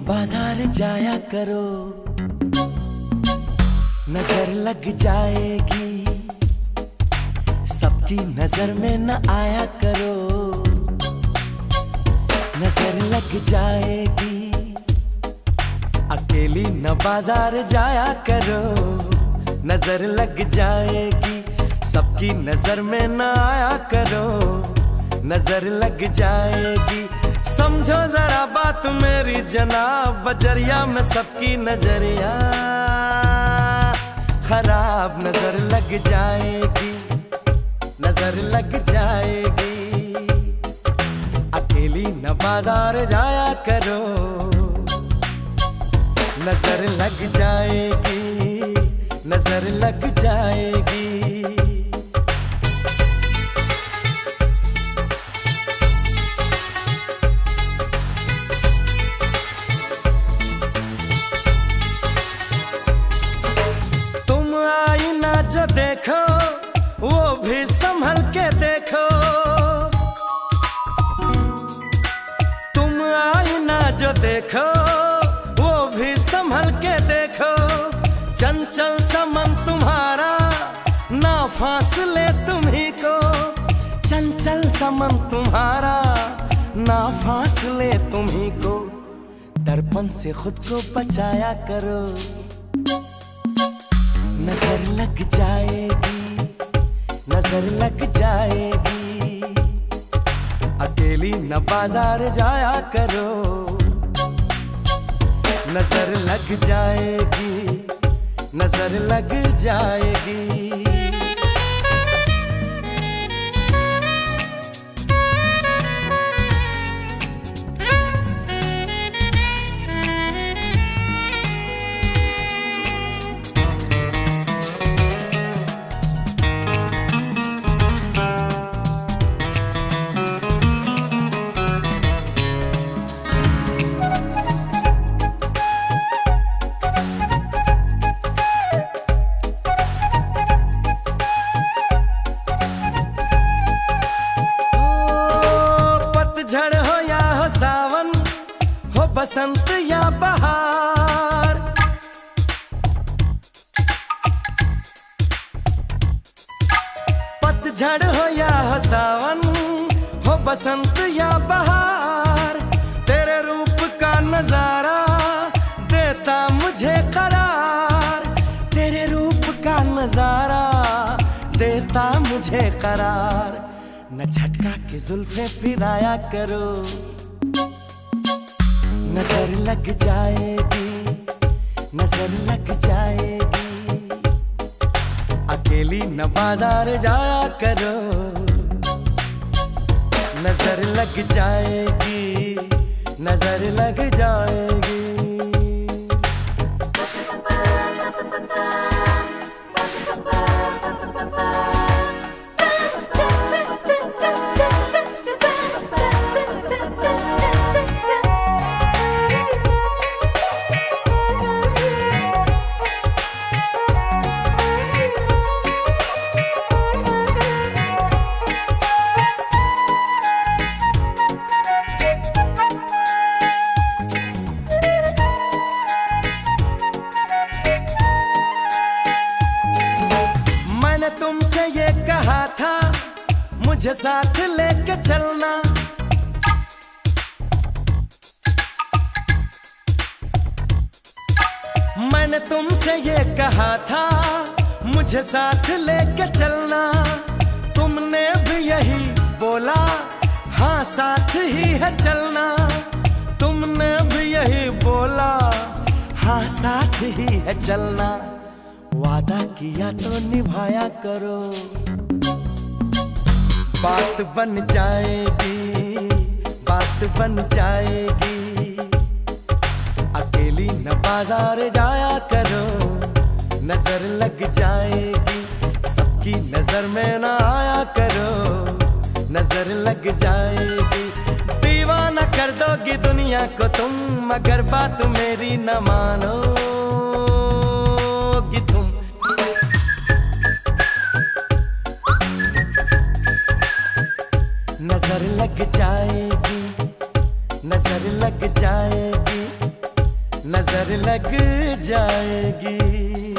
बाजार जाया करो, नजर लग जाएगी, सबकी नजर में न आया करो, नजर लग जाएगी, अकेली न बाजार जाया करो, नजर लग जाएगी, सबकी नजर में न आया करो, नजर लग जाएगी। समझो जरा बात मेरी जनाब, बजरिया में सबकी नजरिया खराब, नजर लग जाएगी, नजर लग जाएगी, अकेली न बाजार जाया करो, नजर लग जाएगी, नजर लग जाएगी। जो देखो वो भी संभल के देखो, तुम आईना जो देखो वो भी संभल के देखो, चंचल समन तुम्हारा ना फासले तुम्ही को, चंचल समन तुम्हारा ना फासले तुम्ही को, दर्पण से खुद को बचाया करो, नजर लग जाएगी, नजर लग जाएगी, अकेली न बाजार जाया करो, नजर लग जाएगी, नजर लग जाएगी। पतझड़ हो या हो सावन, हो बसंत या बहार, पतझड़ हो या हो सावन, हो बसंत या बहार, तेरे रूप का नजारा देता मुझे करार, तेरे रूप का नजारा देता मुझे करार, न झटका के जुल्फे फिराया करो, नजर लग जाएगी, नजर लग जाएगी, अकेली न बाजार जाया करो, नजर लग जाएगी, नजर लग जाएगी। मैंने तुमसे ये कहा था मुझे साथ लेके चलना, मैंने तुमसे ये कहा था मुझे साथ लेके चलना, तुमने भी यही बोला हाँ साथ ही है चलना, तुमने भी यही बोला हाँ साथ ही है चलना, वादा किया तो निभाया करो, बात बन जाएगी, बात बन जाएगी, अकेली न बाजार जाया करो, नजर लग जाएगी, सबकी नजर में न आया करो, नजर लग जाएगी, दीवाना कर दोगी दुनिया को तुम, मगर बात मेरी न मानोगी तुम, नजर लग जाएगी, नजर लग जाएगी। नजर लग जाएगी।